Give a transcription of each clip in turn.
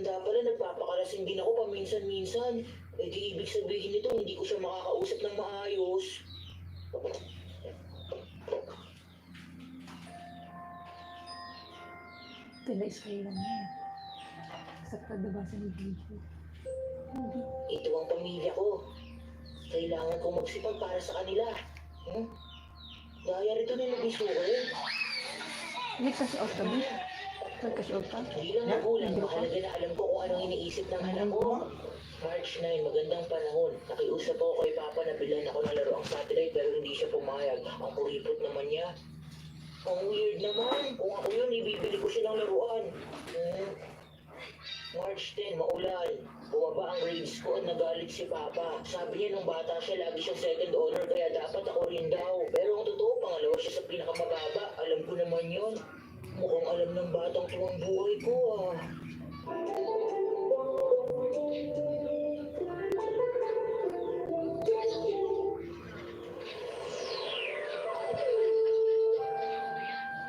matanda pala, nagpapakalasing din ako paminsan-minsan. Eh di ibig sabihin nito, hindi ko siya makakausap ng maayos. Tinais kayo lang yan. Sa pagdabasa ni Gigi. Ito ang pamilya ko. Kailangan ko magsipag para sa kanila. Gaya rito na nabisukin. Nagkasi out ka ba? Nagkasi out ka? Hindi lang nagulang, mahalaga na alam ko kung anong iniisip ng anak ko. March 9, magandang panahon. Nakiusap ako kay Papa na bilan ako ng laro ang satellite pero hindi siya pumayag. Ang kuripot naman niya. Ang weird naman. Kung ako yun, ibibili ko siya ng laruan. March 10, maulan. Bumaba ang grades ko at nagalit si Papa. Sabi niya nung bata siya, lagi siyang second honor kaya dapat ako rin daw. Pero ang totoo, pangalawa siya sa pinakamababa. Alam ko naman yun. Mukhang alam ng batang tuwang buhay ko ah.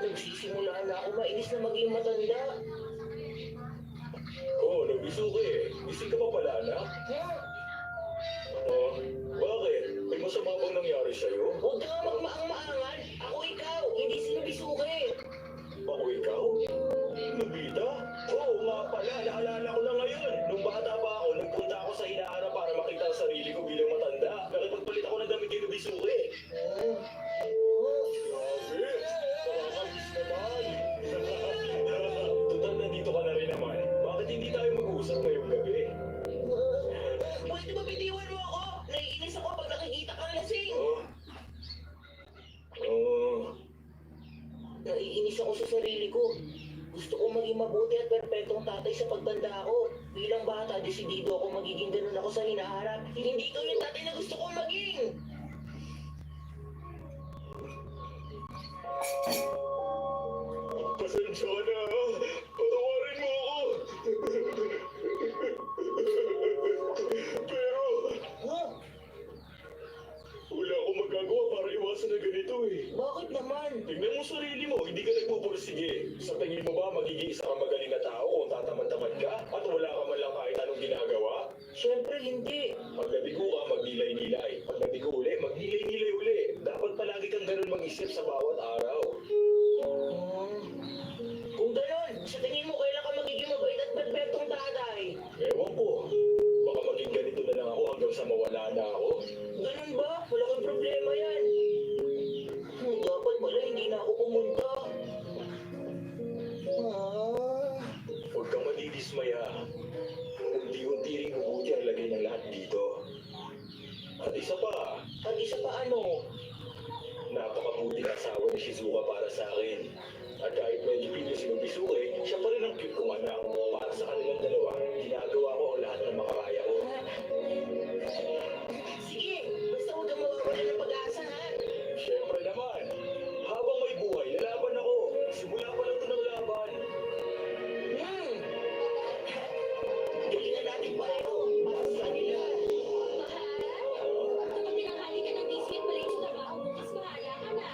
Nagsisimula na ako mainis na maging matanda. Oo, nabisuki. Gising ka pa pala, anak? Oh, bakit? May masama bang nangyari sa'yo? Huwag ka nga magmaang-maangan. Ako ikaw, hindi sinabisuki. Ako ikaw? Nobita? Oo nga pala, naalala ko na ngayon. Nung bata pa ako, nagpunta ako sa hinaharap para makita ang sarili ko bilang matanda. Nakipagpalit ako ng damit kay Nobisuki. Grabe, nakakamiss naman. Tutal, nandito ka na rin naman. Bakit hindi tayo mag-uusap ngayong gabi? Pwede ba bitiwan mo ako? Naiinis ako pag nakikita kang lasing. Naiinis ako sa sarili ko. Gusto ko maging mabuti at perpektong tatay sa pagtanda ko. Bilang bata, desidido ako magiging ganun ako sa hinaharap. Hindi ikaw yung tatay na gusto kong maging. Pasensya ka na, ha? Patawarin mo ako. Pero, wala akong magagawa para iwasan na ganito eh. Bakit naman? Tingnan mo sarili mo, hindi ka nagpupursige. Sa tingin mo ba magiging isa kang magaling na tao kung tatamad-tamad ka at wala ka man lang kahit anong ginagawa? Siyempre hindi. Pag nabigo ka, magnilay-nilay. Pag nabigo uli, magnilay-nilay uli. Dapat palagi kang ganun mag-isip sa bawat araw. Kung gano'n, sa tingin mo kailan ka magiging mabait at perpektong tatay? Ewan ko, baka maging ganito na lang ako hanggang sa mawala na ako. Ganun ba? Wala kang problema yan. Dapat pala hindi na ako pumunta. Huwag kang madidismaya. Unti-unti rin bubuti ang lagay ng lahat dito. At isa pa, At isa pa ano? napakabuti na asawa ni Shizuka para sa akin. At kahit medyo pino si Nobisuke, siya pa rin ang cute kong anak. Para sa kanilang dalawa, ginagawa ko ang lahat ng makakaya ko. Sige, basta huwag kang mawawala ng pag-asa ha. Siyempre naman, habang may buhay, lalaban ako. Simula pa lang ito ng laban. Galingan natin pareho para sa kanila. Kapag tinanghali ka ng busy at mali sa trabaho mo, mas bahala ka na.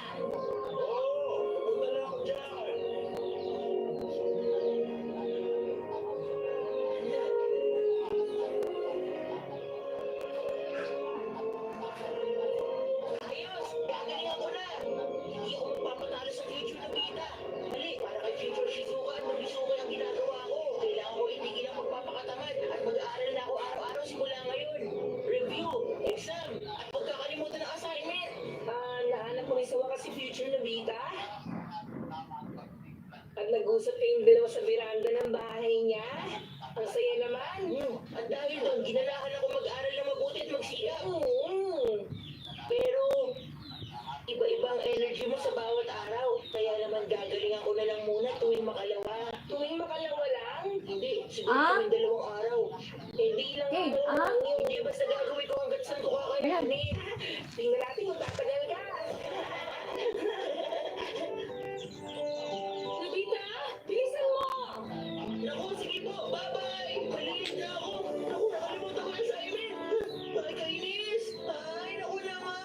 Oo, pupunta na ako dyan. Ayos, gagaling ako na. Hindi ako magpapatalo sa future na bida. Mali, para kay future Shizuka at Nobisuke ang ginagawa ko. Kailangan ko hindi lang magpapakatamad at mag-aaral na ako araw-araw simula ngayon. Review, exam, at pagkakalimutan ng assignment. Nahanap mo rin sa wakas si future na bida? At nag-usap kayong dalawa sa veranda ng bahay niya? Ang saya naman. At dahil doon, ginalahan ako mag-aral na mabuti at magsikap. Pero, iba-iba ang energy mo sa bawat araw. Kaya naman gagalingan ko na lang muna tuwing makalawa. Tuwing makalawa lang? Hindi, siguro tuwing dalawang araw. Hindi lang Okay, dalawang lang. Hindi basta gagawin ko hanggat saan ko kakayanin. Tingnan natin kung tatagal ka. Nobita, bilisan mo! Naku, sige po. Bye-bye. Maliit na ako. Naku, nakalimutan ko yung assignment. Bakit kainis? Ay, naku naman.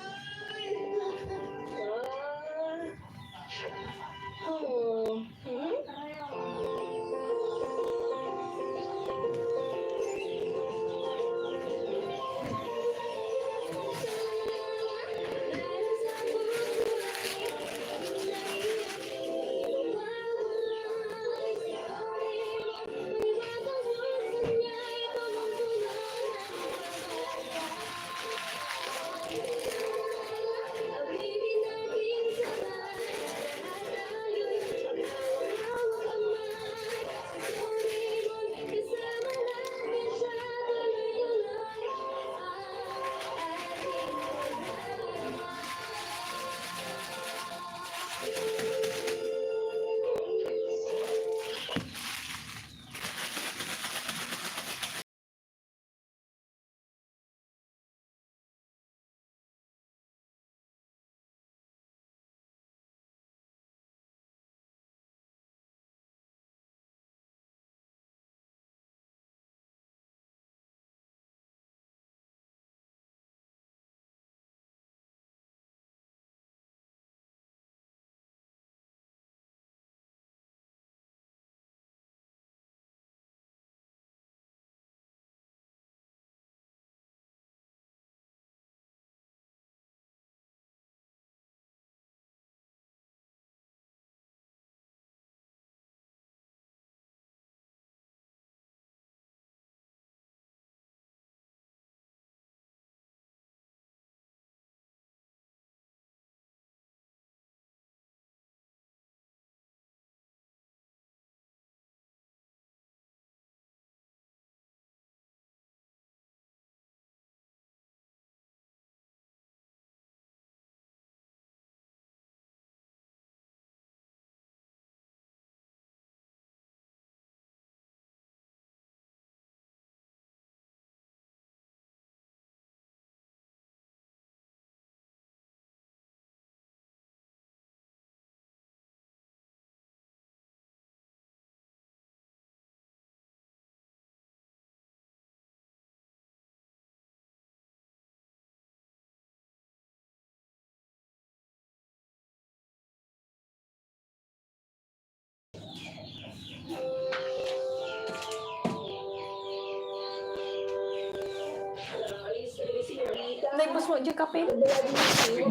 puso dyan kape.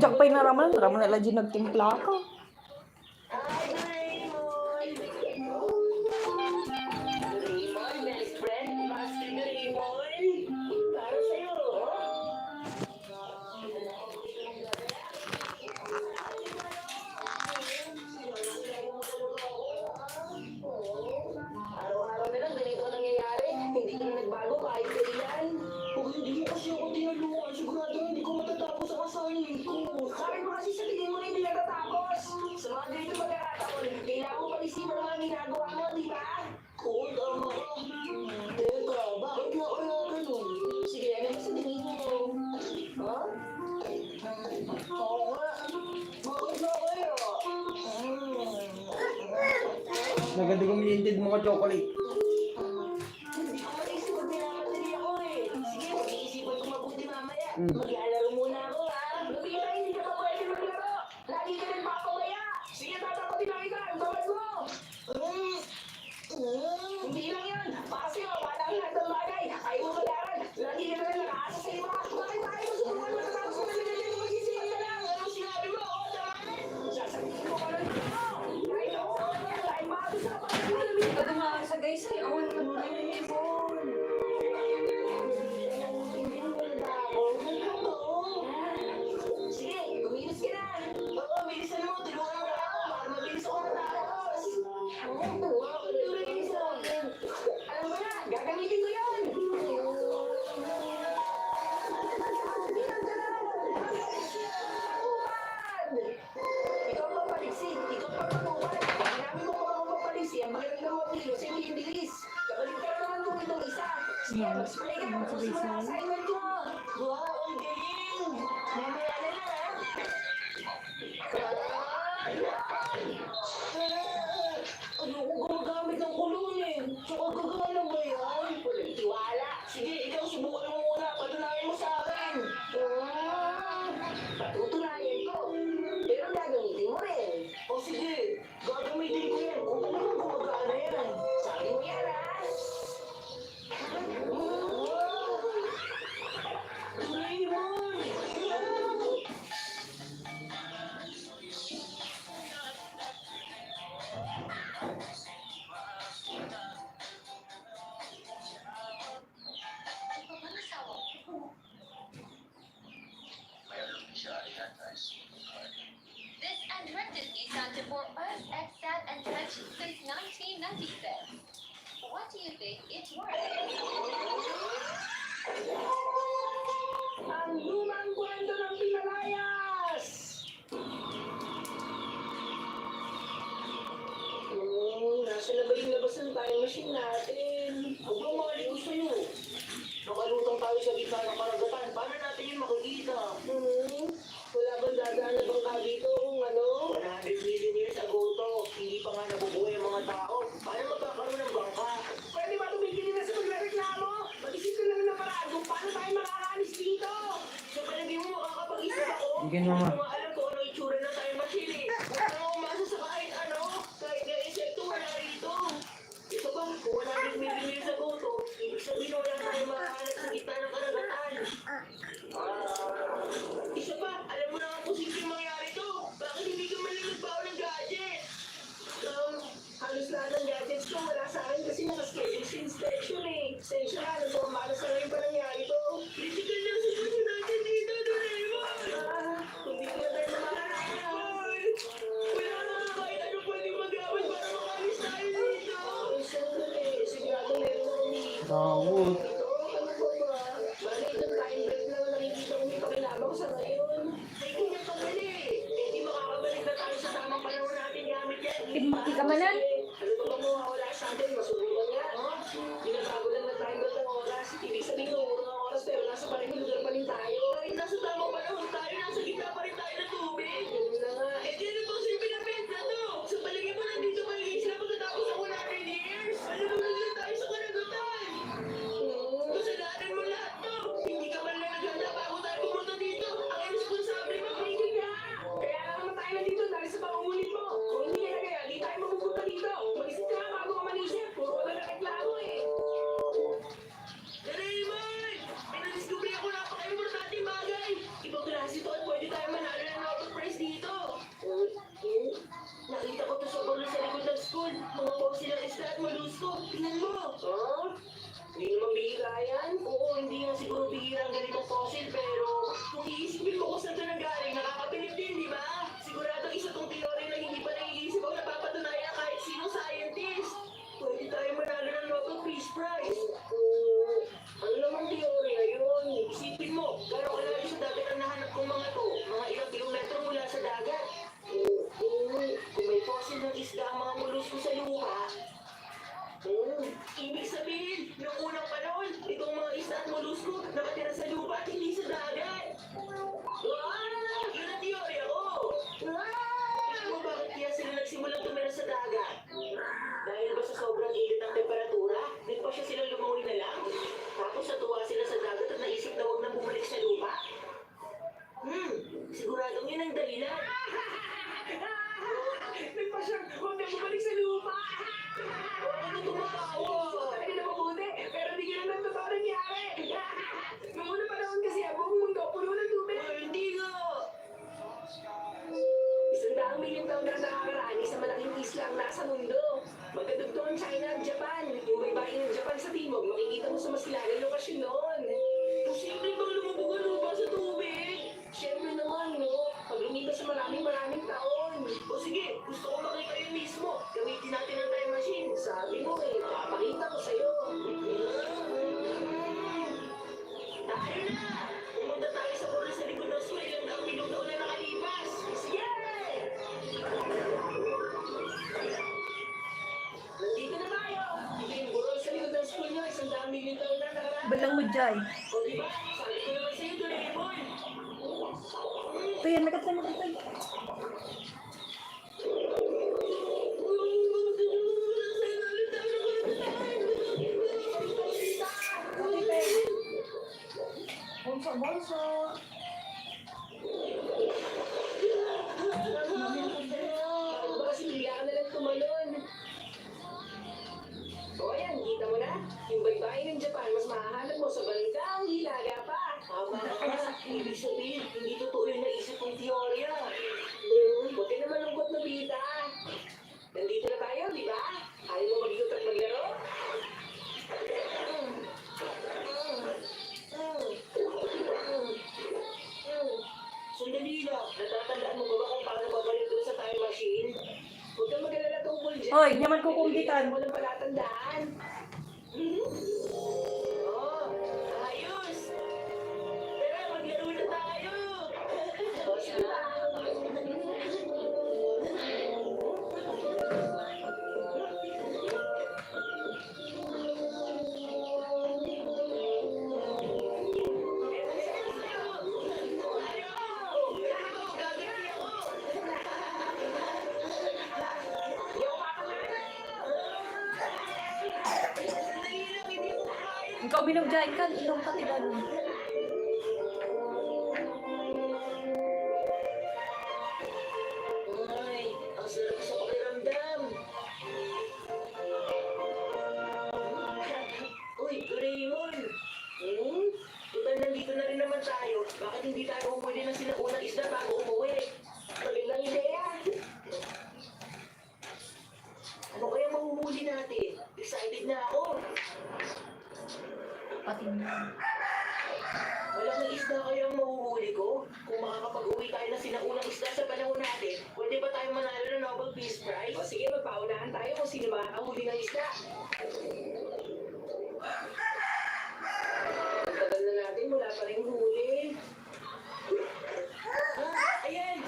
Diyan pa yung naraman nila dyan nagtimpla ka. Raymond, best friend, Master Raymond. Para sa'yo, araw-araw na lang ganito ang nangyayari. Hindi ka na nagbago kahit kailan. Kung hindi mo kasi ako tinaluan, sigurado hindi ko matatapos ang assignment ko. Sabi mo kasi sa tingin mo na hindi natatapos. Sa mga ganito pagkakataon, kailangan mo pag-isipan ang mga ginagawa mo, di ba? Oo, tama ka. Teka, bakit nga kaya ganun? Sige, ano ba sa tingin mo? Ha? Oo nga. Bakit nga kaya? Naganda kumilintid mo ka chocolate. Hindi ko maisip pag minamadali ako eh. Sige, mag-iisipan ko mabuti mamaya. Mm. Maglalaro muna ako ha. Lupita, hindi ka pa pwede maglaro. Lagi ka rin papabaya. Sige, tatapatin na kita. Ang bawal mo. Hindi lang yan. Kasi wala kang handang bagay. Ayaw mo mag-aral. Lagi ka rin nakaasa sa iba. Bakit tayo mo subukan matatapos ka na nilagay mo mag-isipan ka lang? Anong sinabi mo? Oo, tama na. Sasabihin mo ka lang dito. Kahit ako sa kanya, kahit maato sa pagkakas. Ito nga sa guys ay awan na Sige, kumilos ka na. Oo, bilisan mo. Tulungan mo na ako para mabilis ako matapos. Alam mo na, gagamitin ko yun. Ikaw pa paliksi. Ikaw pa patupad. Ginamit mo pa ako papaliksi. Ang magaling na mga kilos, hindi yung bilis. Kapalik ka naman kung itong isa. Sige, mag-spray ka. Tapos mo na assignment mo. Wow, ang galing. Mamaya na lang, ha? Ayoko gumagamit ng kulon eh. Tsaka gagana ba yan? Walang tiwala. Sige, ikaw subukan mo muna. Patunayan mo sa akin. Patutunayan ko. Pero gagamitin mo rin. O sige, gagamitin ko yan. Kung talagang gumagana yan. Sabi mo yan, ha? Raymond! This undirected Isan for us XSAT and Trench since 1996. What do you think it's worth? Ang lumang kwento ng Pinalayas! Nasa na ba yung labas ng time machine natin? Huwag bang makalik ko sa'yo. Nakalutang tayo sa gitna ng karagatan. Paano natin yun makikita? Wala bang dadaan na bangka dito kung ano? 100 million years ago to. Hindi pa nga nabubuhay ang mga tao. Paano magkakaroon ng bangka? Pwede ba tumigilin na sa pagreklamo? Mag-isip ka lang ng paraan kung paano tayo makakalis dito. Sa palagay mo makakapag-isip ako? Sige, mama. Hindi ko nga alam kung ano itsura ng time machine eh. Huwag ka nga umasa sa kahit ano. Kahit na insekto wala rito. Ito ba, kung 100 million years ago to, ibig sabihin wala tayo makahanap sa gitna ng karagatan. Isa pa, alam mo na ang posibleng mangyari to. Bakit hindi ka man lang nagbawa ng gadget? Halos lahat ng gadgets ko wala sa akin kasi nakaschedule sa inspection eh. Sensya na, nagpapamala sa ngayon pa nangyari to. Critical lang sitwasyon natin dito, Doraemon! Hindi ko na tayo mamahalay. Wala na nga kahit ano pwedeng magawin para makalis tayo dito. Sandali, sigurado meron ako ni... Takot. Ito, ano ba ba? Bali, itong time break lang nakikita ko may pakilabang sa ngayon. Ay, kung nagpabali, eh di makakabalik na tayo sa tamang panahon natin gamit yan. Pinti ka manan? Ano ba mawawala sa atin? Masubukan nga, no? Binabago lang na time break ng oras. Ibig sabihin, umuro ng oras pero nasa paring lugar pa rin tayo. Kahit nasa tamang panahon tayo, nasa gitna pa rin tayo ng tubig. Ganun na nga. Eh, di ano ba kasi pinapenta to? Sa palagay mo nandito paligid sila pagkatapos ng 100 years? Ano naman lang tayo sa karagatan? Kasalanan mo lahat to. Hindi ka man lang naghanda bago tayo pumunta dito. Ang irresponsible makinig ka. Kaya ka naman tayo nandito dahil sa pangungulit mo. Kung hindi ka kaya, di tayo mapupunta dito. Mag-isip ka bago ka manisip. Puro ka na reklamo eh. Doraemon! fossil ang isda at malusko. Tingnan mo. Oh? Hindi naman bihira yan. Oo, hindi nga siguro bihira ang ganitong fossil, pero kung iisipin mo kung saan ito nanggaling, nakakapilip din, di ba? Sigurado isa tong teorya na hindi pa naiisip o napapatunayan kahit sinong scientist. Pwede tayo manalo ng Nobel Peace Prize. Ano namang teorya yun? Isipin mo, gano'ng kalayo sa dagat ang nahanap kong mga to? Mga ilang kilometro mula sa dagat. Kung may fossil ng isda ang mga molusko sa lupa, ibig sabihin, noong unang panahon, itong mga isda at molusko nakatira sa lupa at hindi sa dagat. Yun ang teorya ko. Alam mo bakit kaya sila nagsimulang tumira sa dagat? Dahil ba sa sobrang init ng temperatura, nagpa siya silang lumawi na lang? Tapos natuwa sila sa dagat at naisip na huwag na bumalik sa lupa? Siguradong yun ang dahilan. Nagpa siyang huwag na bumalik sa lupa! Ano tumatawa? Hindi na mabuti, pero di ka naman totoo nangyari. Noong unang panahon kasi ang buong mundo puno ng tubig. Hindi nga. 100 milyong taon na nakakaraan sa malaking isla ang nasa mundo. Magkadugtong ang China at Japan. Yung baybayin ng Japan sa timog, makikita mo sa mas ilalim lokasyon noon. Posible bang lumubog ang lupa sa tubig? Siyempre naman, no? Pag lumipas sa maraming taon. O sige, gusto ko makita yun mismo. Gamitin natin ang time machine. Sabi mo papakita ko sa'yo. Tayo na! Pumunta tayo sa oras sa likod ng sway lang ang milong taon na nakalipas. Sige! Nandito na tayo! Yung burol sa likod ng school nyo, 100 milyong taon na nakaraan. Balang mo, Jai. O diba? Sabi ko naman sa'yo, Doraemon. Ito yan, nakasama ko tayo. Bonso. Kasi bigla ka na lang tumalon. O yan, kita mo na. Yung baybayin ng Japan, mas mahahanap mo sa bandang hilaga pa. Tama ka. Ibig sabihin, hindi totoo yung naisip kong teorya. Huwag ka naman lungkot na bita. Nandito na tayo, di ba? Ayaw mo mag-ikot at maglaro? Sandali lang. Natatandaan mo ba kung paano babalik doon sa time machine? Huwag kang mag-alala tungkol dyan. Hoy, di naman kukumpitan. Walang palatandaan. Oh, ayos. Tara, maglaro na tayo. O, sige ba? Ikaw binugjain ka, ilong ka tiganon. Ay, ang sarap sa pakiramdam. Uy, Doraemon. Total, nandito na rin naman tayo. Bakit hindi tayo humuli ng sinaunang isda bago umuwi? Magandang ideya. Ano kaya mahuhuli natin? Excited na ako. Pati na. Malaking isda kaya ang mahuhuli ko? Kung makakapag-uwi tayo na sinaunang isda sa panahon natin, pwede ba tayo manalo ng Nobel Peace Prize? O sige, magpaunahan tayo kung sino makakahuli ng isda. Ang tagal na natin, wala pa rin huli. Ayan!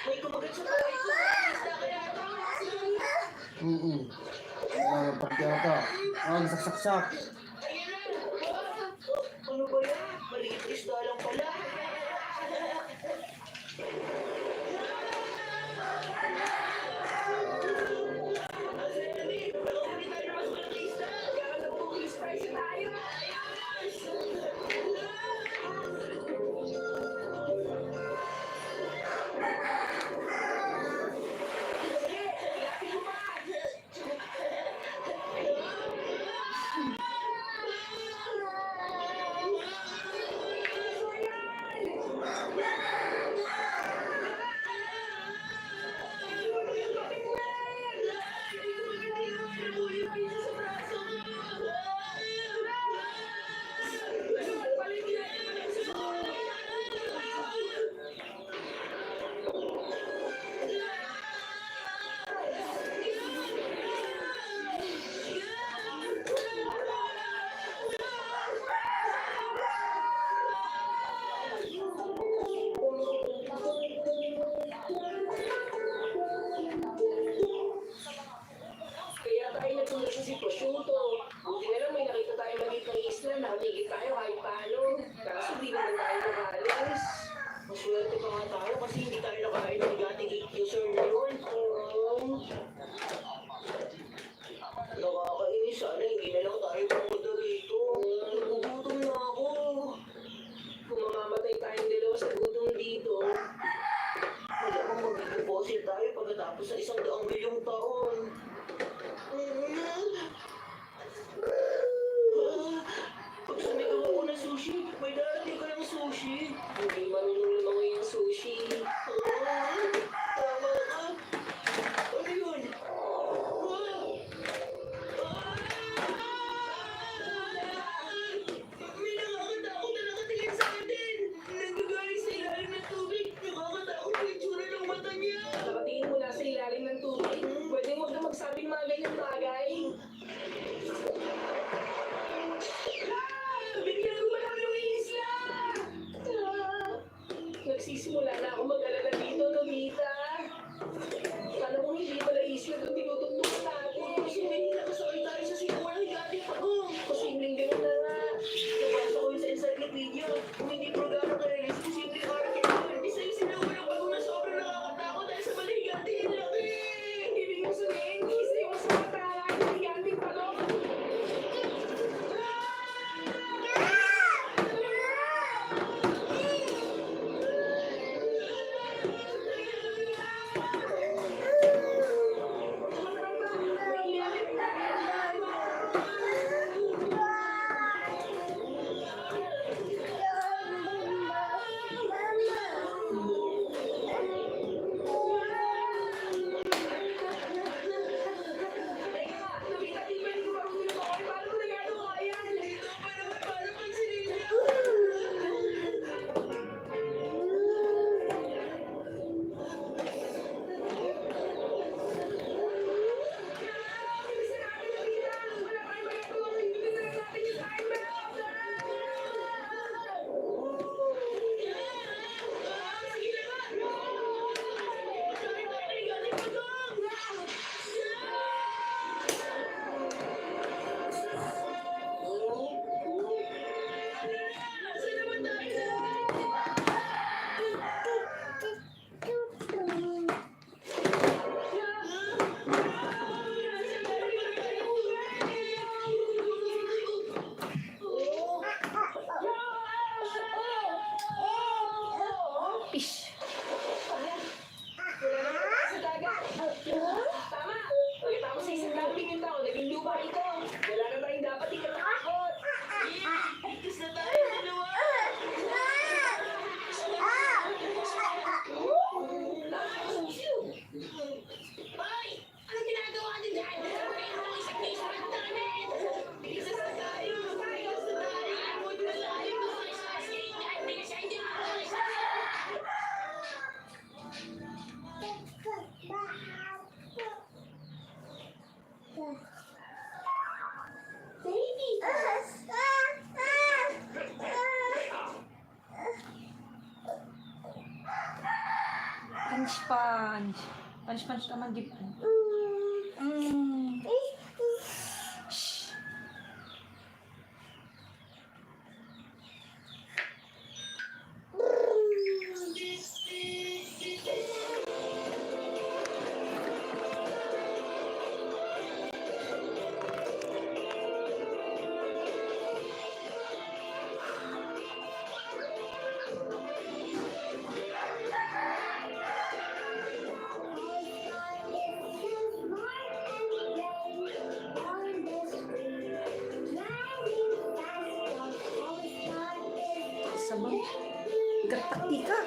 May kumagat sa paway ko. Isda kaya ito? Pagkata. Saksak-sak. Ayan na! Ano ba yan? Maliit isda lang pala. ng bagay. Bigyan mo lang yung isla! Nagsisimula na ako mag-alala dito, Nobita. Kala mo hindi pala isla yung tinutuktok natin. Kasi may nakasakay tayo sa sikuan ng galing ako. Posibleng ganun na nga. Nabasa ko yun sa encyclopedia. Kung hindi programa ka-release, posibleng article. Isa yung sinawalang pag na sobrang nakakatakot dahil sa malihigante yung laki. Ibig mo sabihin, isa yung mas matala yung malihigante pa doon. Ish! Tama! Pagkatapos sa isang daang tingin tao, naging lupa ito. Wala na tayong dapat ikatakot. Ligtas na tayo, dalawa! Hoy! Anong ginagawa niyo dyan? Sabihin mo isang pisan namin! Ligtas na tayo! Ligtas na tayo! Huwag na tayo! Ligtas na tayo! Punch punch. Punch punch naman di po. Shh. Sabang. Gatakti ka.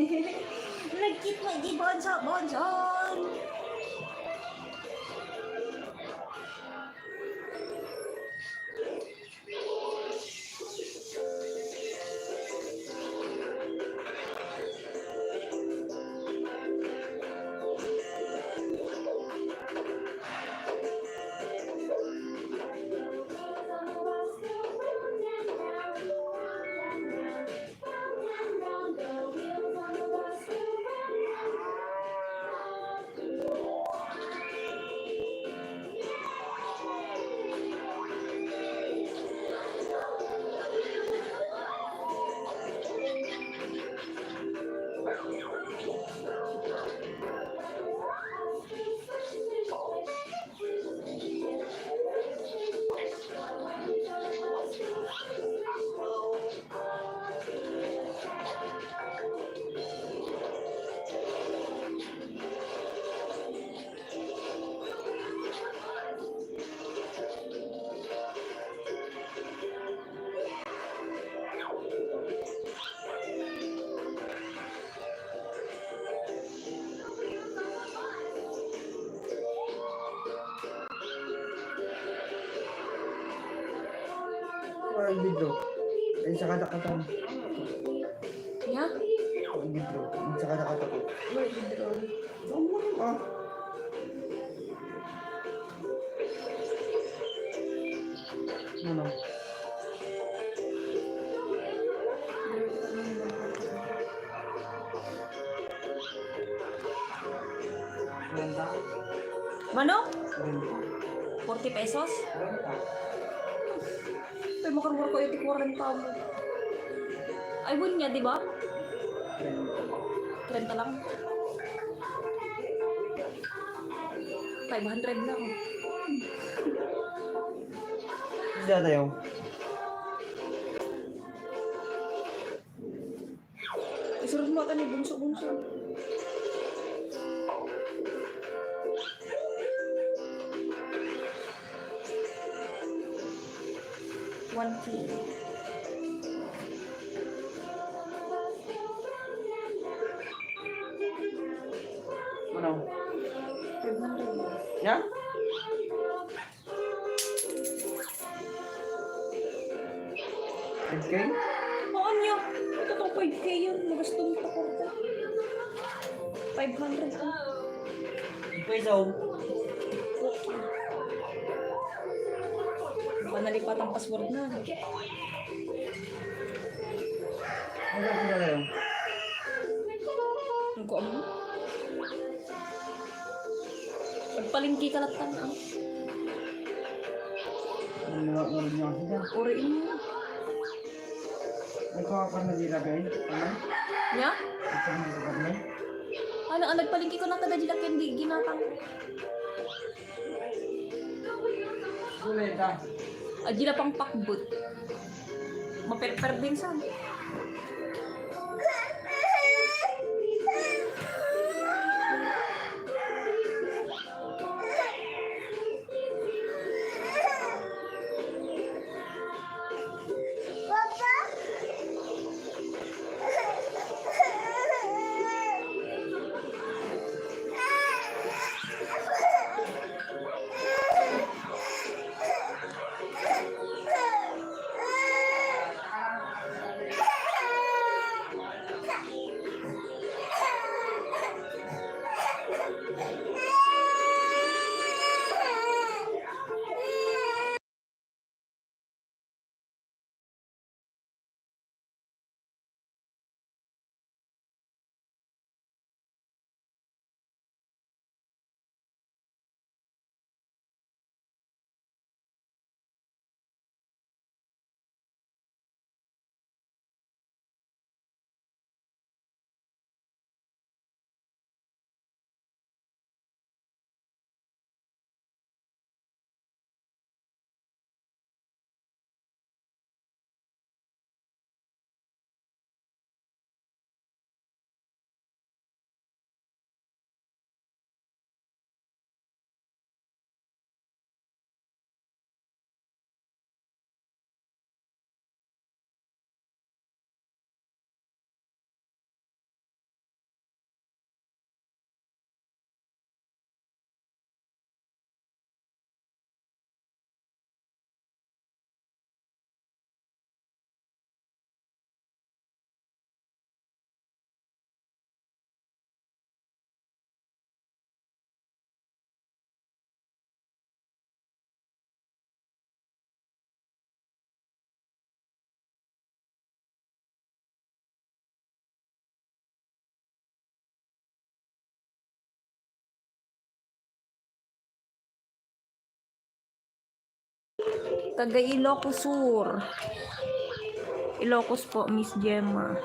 Nagkit mo, di bonso, bonson. Ang video. Ay, sa kadakatan. Ya? Ang video. Sa kadakatan ko. Wait, withdraw. Ah. Ano? Renta? Mano? Renta? 40 pesos? Renta? Ay, makarwar ko 40 mo. Ay, win niya, di ba? Renta? 30 lang. 500 lang. Hindi tayo. Isurod mo ata ni bunso-bunso. One key. Ano? 500. Ya? Okay? Oo niyo. Ito tong 5K yun. Magastong pa ko. 500 ka. Peso. Panalipat ang password na. Ano sila tayo? Ang ko ano? Pagpalingki ka lang tan. Ano niya sila? Uriin mo. Nagkawa ka na dila guys? Ano? Nya? Ito na sa kami? Ano, ang nagpalingki ko na kada dila kendi ginatang. Sulit ah. Adila pang pakbut. Maperper din sa. Taga Ilocos Sur. Ilocos po, Miss Gemma.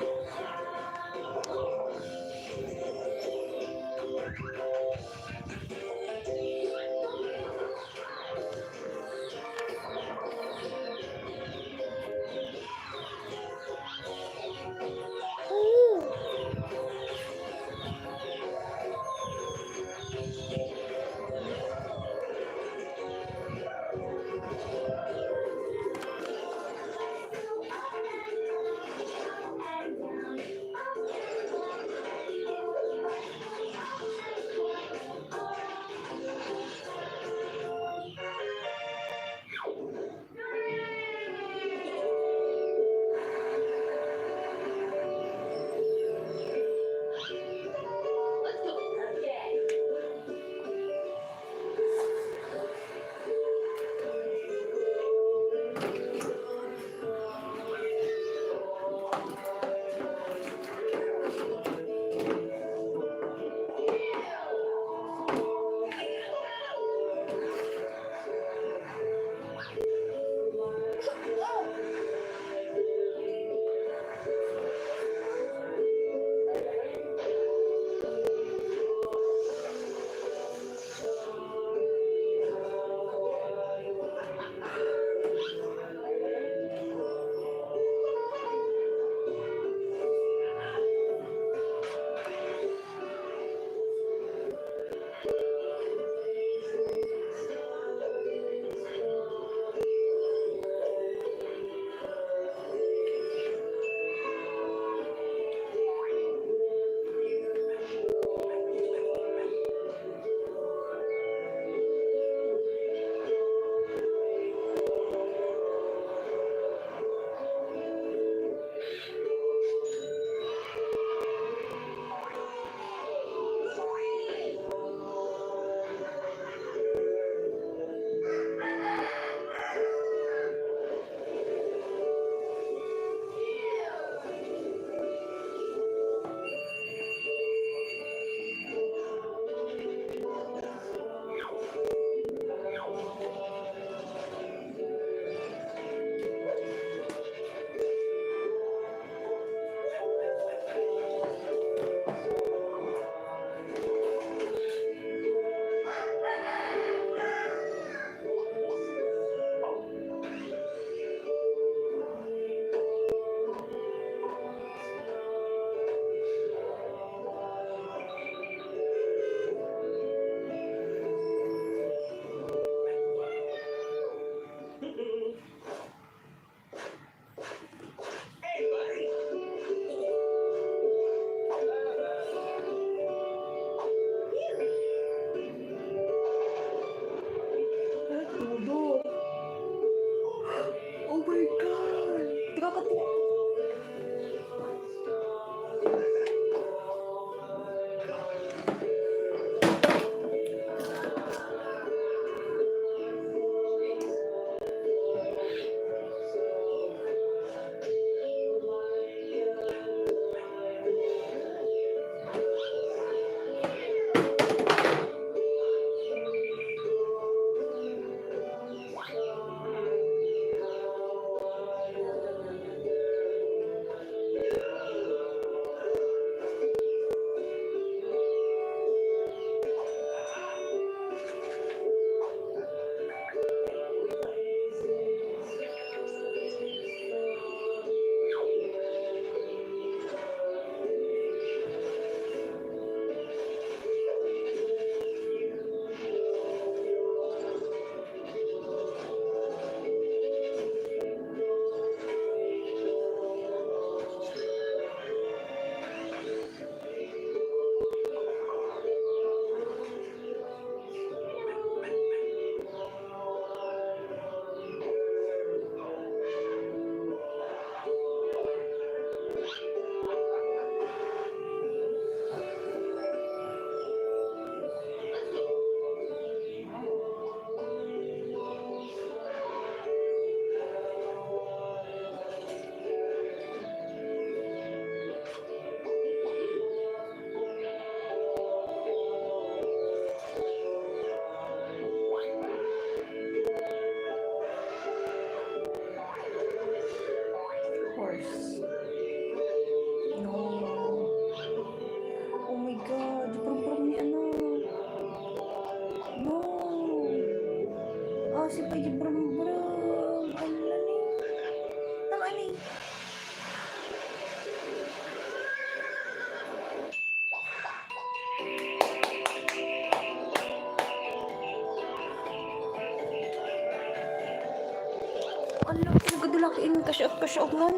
Alam, nagdulakiin kasya-kasya nun.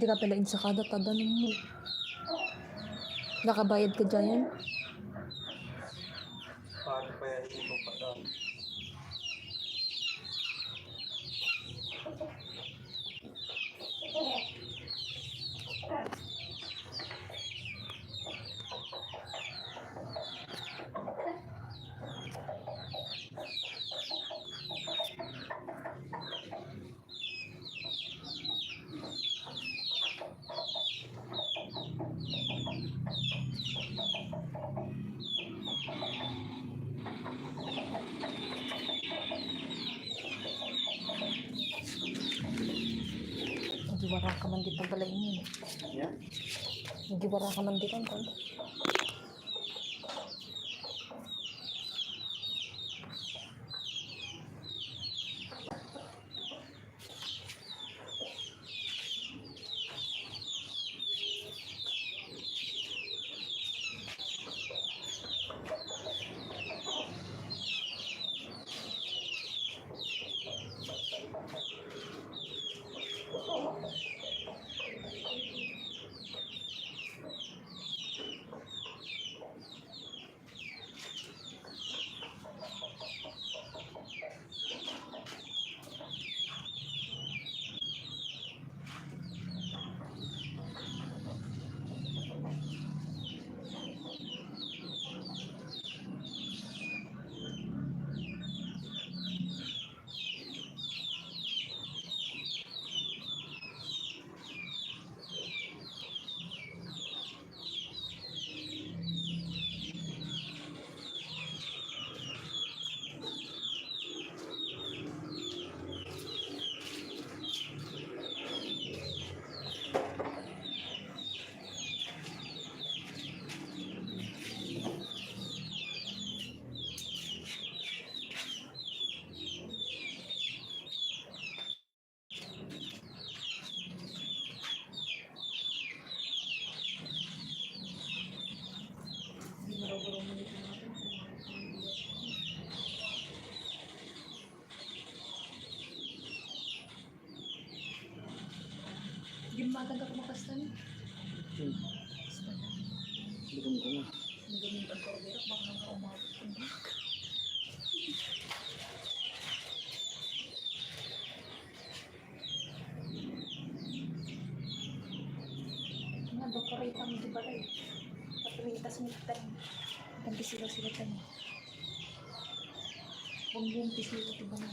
Hindi ka pala insakada, tadanong mo. Nakabayad ka dyan. Paano pa yan? Hindi ko pa daw. Nagiwara ka man ditang pala yun. Yan? Nagiwara ka man ditang pala. Hindi mo maganda kumakastan. Bilang ko na. Hindi mo pagkaulirap, baka nga umabot. Nga, decorate ang di ba rin? Patulintas mo ito rin. Ganti sila tayo. Bumbumpi sila ito ba na?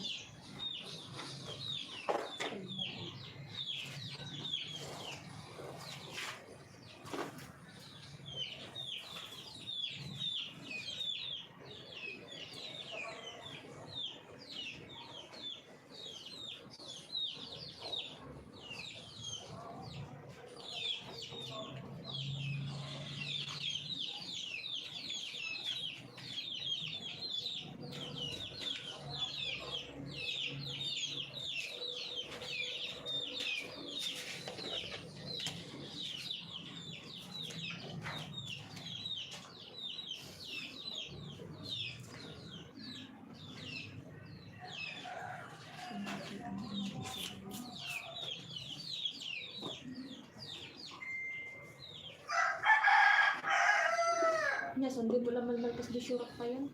Nya, sundi pula malmalpas di syurok pa yun.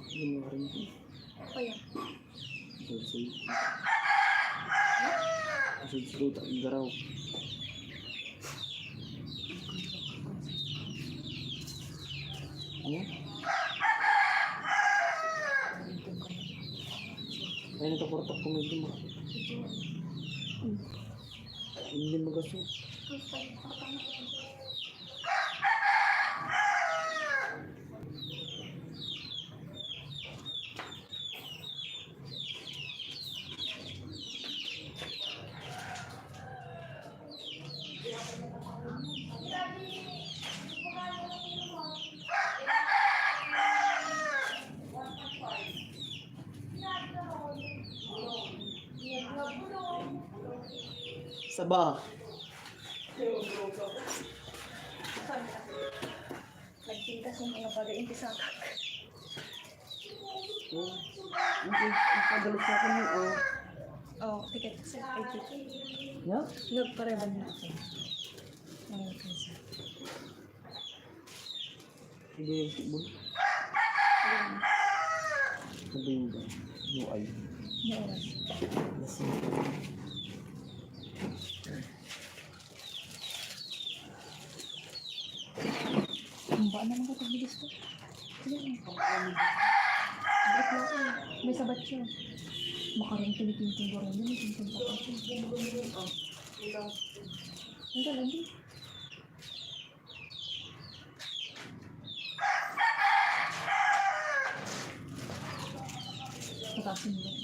Hindi mo rin. Apa yan? Susunod. Susunod ang garaw. Ano? Ayun ito portok kung hindi mo. Hindi mo gasot. Sabah. Nagpintas yung mga bagay-impisatak. Oh. Ang pagalit sa akin yun, oh. Oh, ticket sa ticket. Yeah? Nagpareban na ako. Ayun kasi. Sige yung tibol. Ayun. Sabi yung UI. May oras. Lasing. Ang ba naman ka pagbilis ko? Sige. Break lang ako. May sabat siya. Makaroon tinitinting ko rin. May tinting pa ako. Ang lagi. Patasin mo lang.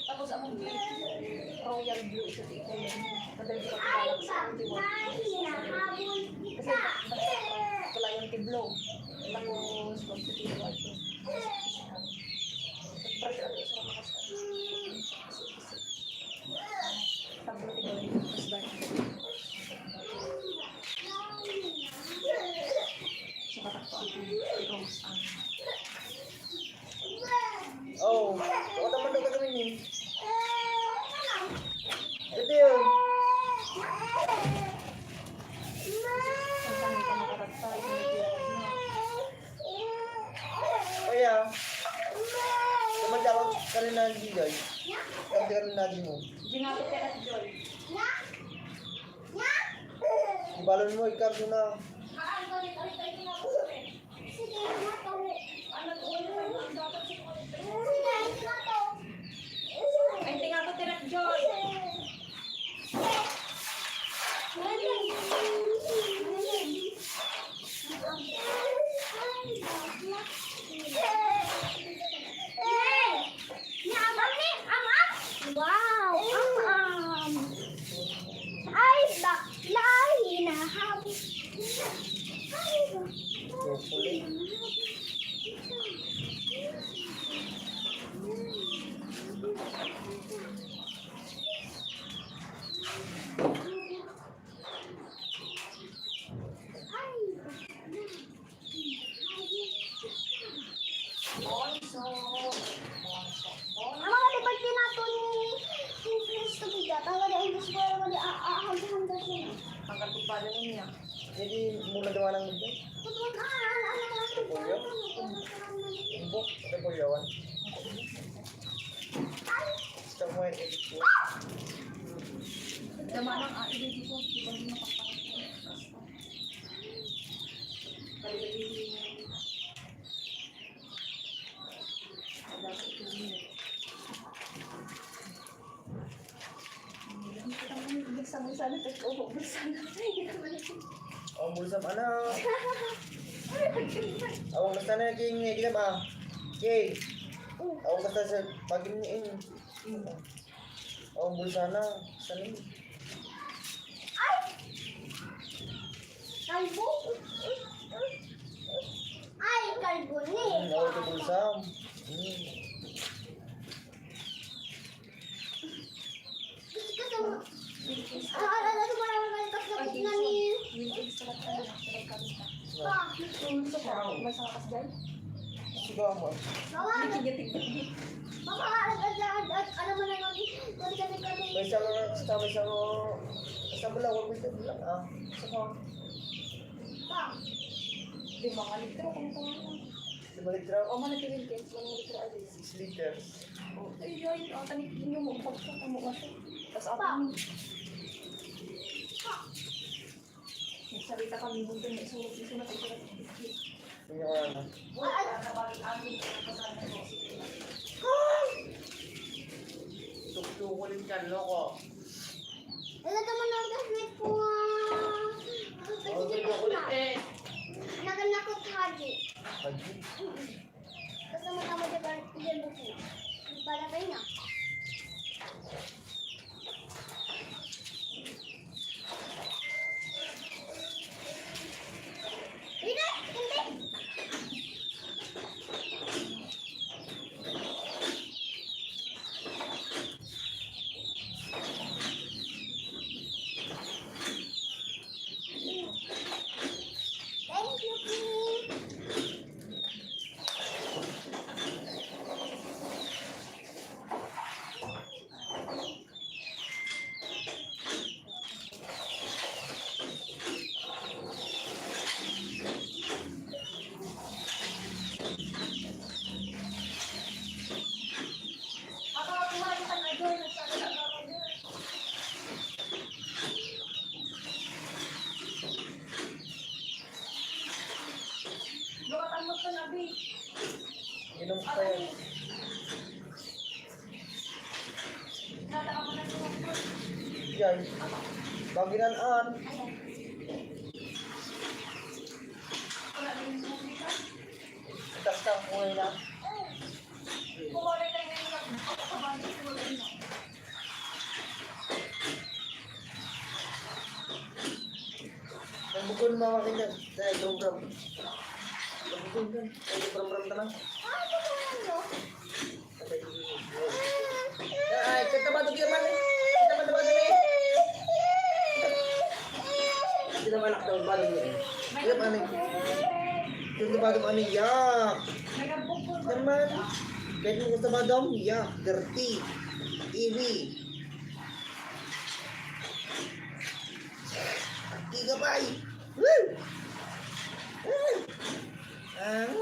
Tapos ang royal blue ito dito. Kadali ko pala sa kasi wala yung tiblo. Tapos pag sa tiblo ito. Tapos Oo. Baka naman daw gagawin yun. Ito yun. Ang dami ka nakaratay. Kaya, tumatawag ka rin na hindi guys. Kasi ka rin natin mo. Ginapit ka si Joy. Ibalon mo, ikarto na. Ay, tingnan ko tirak Joy. Wow, ay, lahi na habis. Chocolate. Ama ka dapat tinato ni Cristo bigat. Ang ganda English ko naman hanggang siya. Ang katupado niya. Jadi mula gawa ng mundo. Tutuan anak Polio? Imbok, ada polioan. Stop mo yung edit ko. Dama ng ate dito. Di ba hindi makapakita? Oh, bulsa mana? Awang basta na king kita ba? King. Awang basta sa pagi ni in. Awang bulsa na. Sana. Kalbo. Ay, kalbo ni. Awang tu bulsa. Ano ba naman kalikas na kung ni... Sudah mo. Mama, ano mo na yung kati-kati-kati. May sa bala wag mo bilang ah. Pa, Di ba nga litro kung ito nga. 5 litro. O man natin kids, 1 litro a day. 6 liters. Ay, Joy, ang tanik niyo mo pagka mo kasi. Tapos ako ni. Nagsarita kami mo dun, isunod na tayo. Yung ano. Tuktukulin ka, loko. ito naman ang gaslit ko. Naganakot haji. Pagi. Kasi matama diba yung buko. Para kayo na. Hindi! Hindi! Thank you, please. Inom ko tayo. Yan. Baginaan. Tak mo na. Bukod mga kanyan. Dahil program. Bukod yan. Dahil program tanang. Ay, kita ba ito man eh? Kita ba ito man eh? Kita ba anak daw ba ito eh? Kita ba ito? Kita ba ito man eh? Yak! Naman! Pwede mo sa badam? Yeah, dirty. Iwi. Gigabay. Woo! Woo! Woo!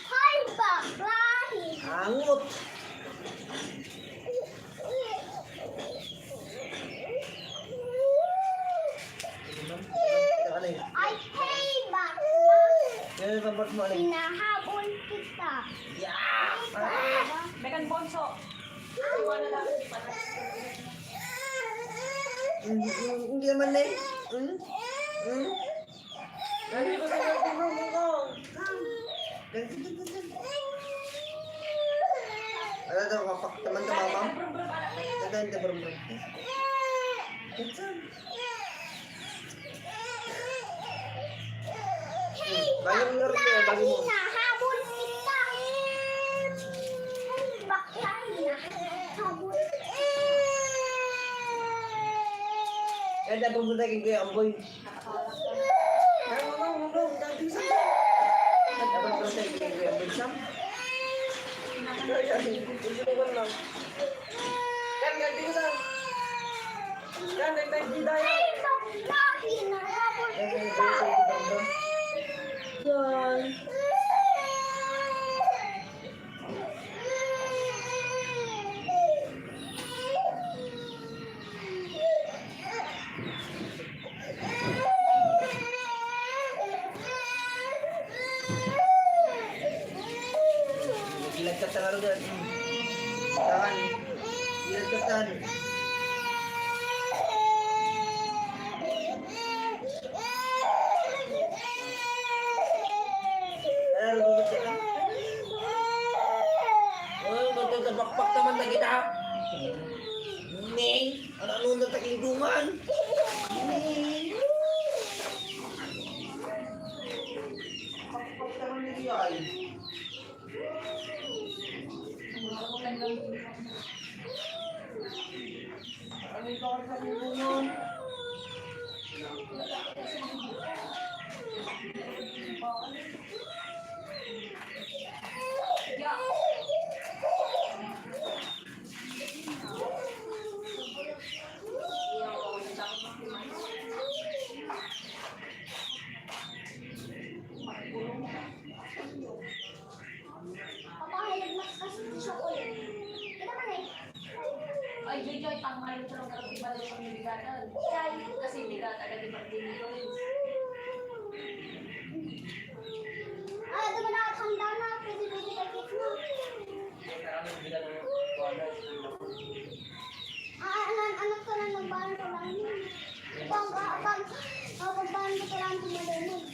Hi, babae. Angot. Ano yun? Ay, hey, babae. Yan yung number mo, ano yun? Hinahabol kita. Yeah! Mekan Bonso. Hindi naman na eh. Ano ko sa mga mo? Ano daw, kapak naman ka, mama? Tanda, hindi bro. Bagay mo laro niya, bagay mo. Hinahabol kita. Bakla, hinahabol kita. Kaya dapat mo tayo kaya amboy. Dapat mo tayo kaya amboy sam. Kan ganti ko sam. Kan ganti hidayah. Ay, bakla, hinahabol kita. Ilagkat sa laro doon. Tahan. Ilagkat tahan. Laro doon ka. Oh, magtatabakpak naman na kita. Ning, ano na taglidungan? Ning. Pakpak naman na yan. Ano yung kawal sa lulungan? Papahalag mas kasi ng chocolate. Kita man eh. Ay, Joy, tama yung sarang karang iba daw ang bigatan. Kasi bigat agad yung pagdini ko rin. Ah, di ba nakatanda na? Pwede ka cake na. Anak ko lang nagbahan ko lang yun. Pagbahan ko lang tumalunod.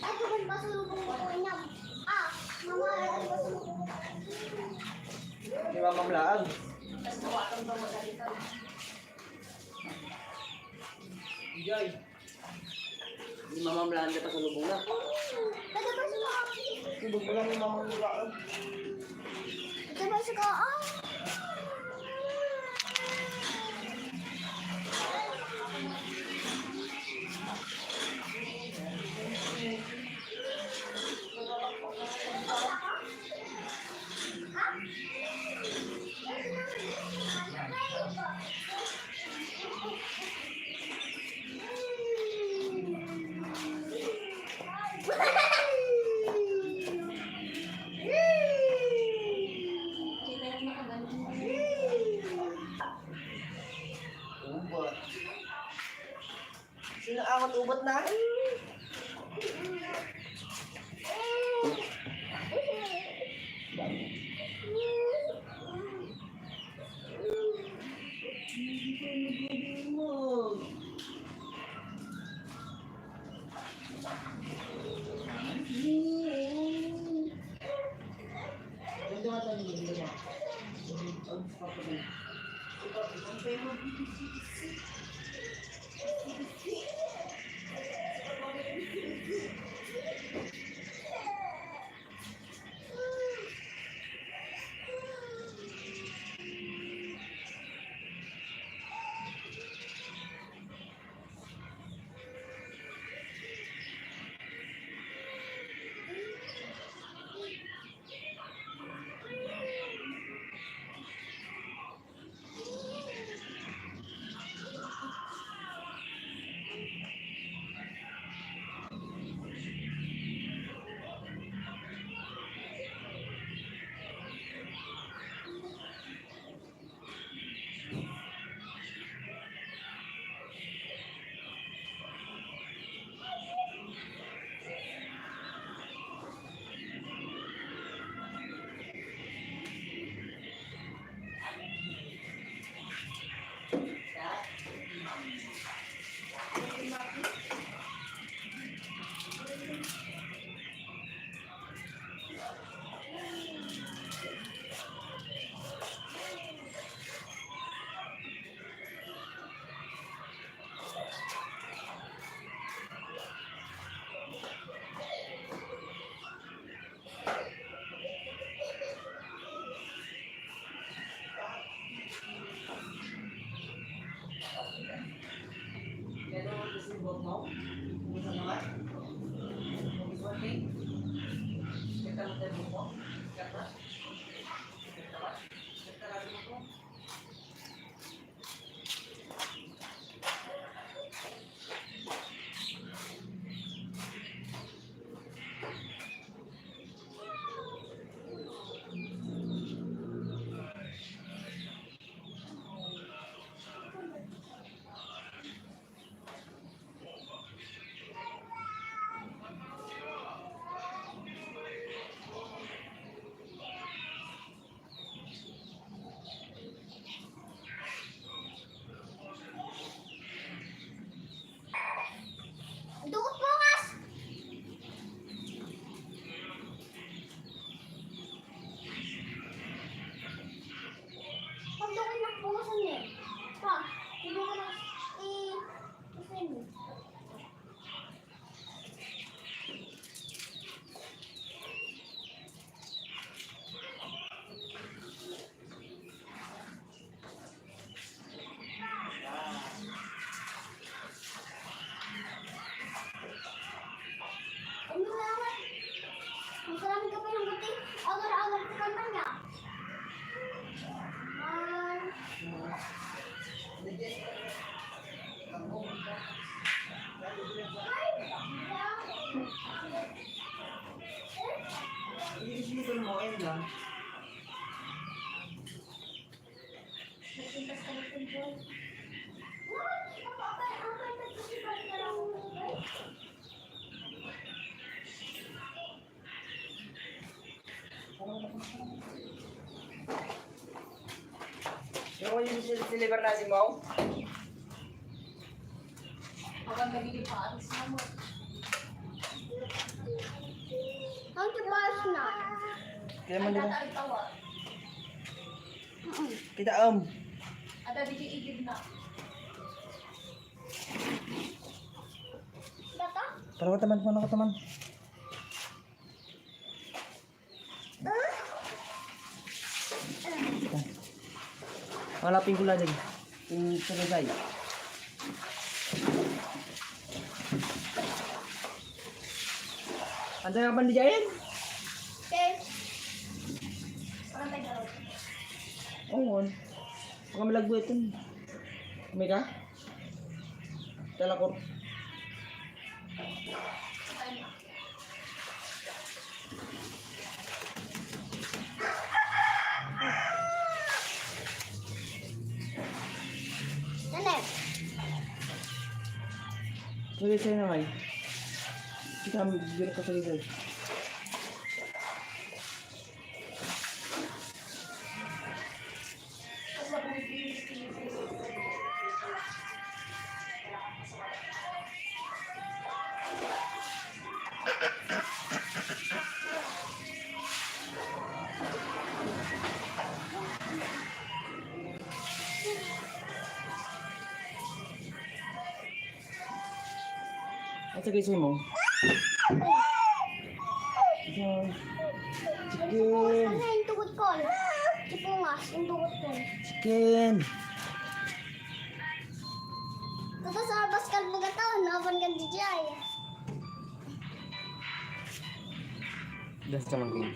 Ay, kung pasulubong ko niya. Mama, ay pasulubong ko. Di ba mamlaan? Tapos nawakan ba magalitan? Joy. Hindi mamamlaan ka pa sa lubong na. Ito ba siya? Subog mo lang yung mamamlaan. Ito ba siya? Ubat. Sino angat ubat na? Hindi gusto mo tulong mo, ayun lang. Yung yung silibar natin mo? Habang nagiging paalis na mo. Ang tipas na. Kaya man dito. Tayo tawa. Kita Ada di igib na. Data? Para ko taman. Malapin ko lang dyan. Yung saragay. Anda nga ba diyan? Okay. Oo. Baka malagbo ito. May ka? Talakor. Nanay. Sige sa'yo na kayo. Kita kami bibira ka sa ito. At sige sa'yo mo. Chicken. Ano yung tugot ko? Sipungas, yung tugot ko. Chicken. Tapos sa Pascal Bugataw, napan kan DJ. Das naman kayo.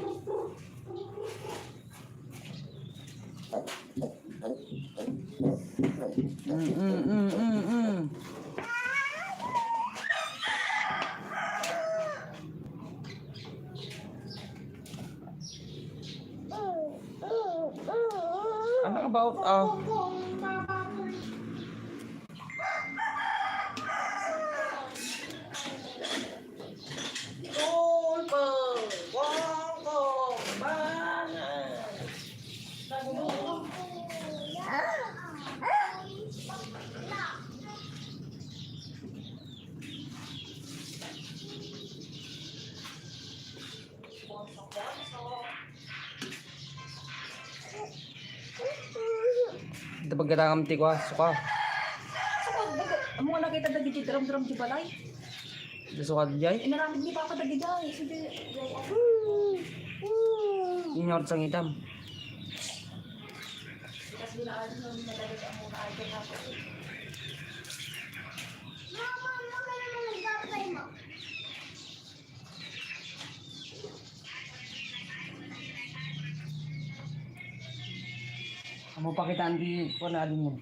Ano about ito pagkatangam ti ko suka. Amo nga nakita dagi di drum di balay. Ito suka dijay. Inaramid ni papa dagi jay. Sige. Inyor sang hitam. Kasi dinaan mo nalagay ang muna ay kaya ako. Mama, ano naman nagkakay mo? Amo pakitaan di ko na adin mo.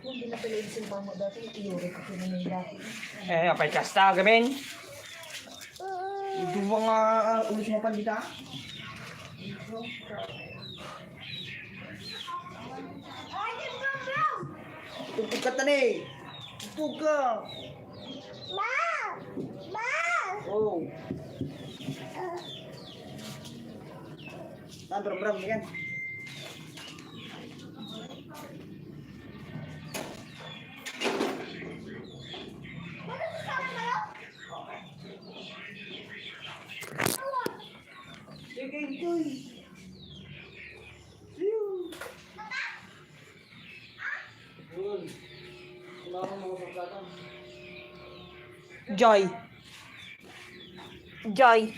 Hindi na pala yung simpa mo dati. Iyuri ko pinanay dati. Apay kasta gamin. Ito ba nga ulis mo pandita? Tugtog ka tani. Tugtog ka. Ma! Ma! Oh. Bram yan. Sige, Joy. Joy. Joy.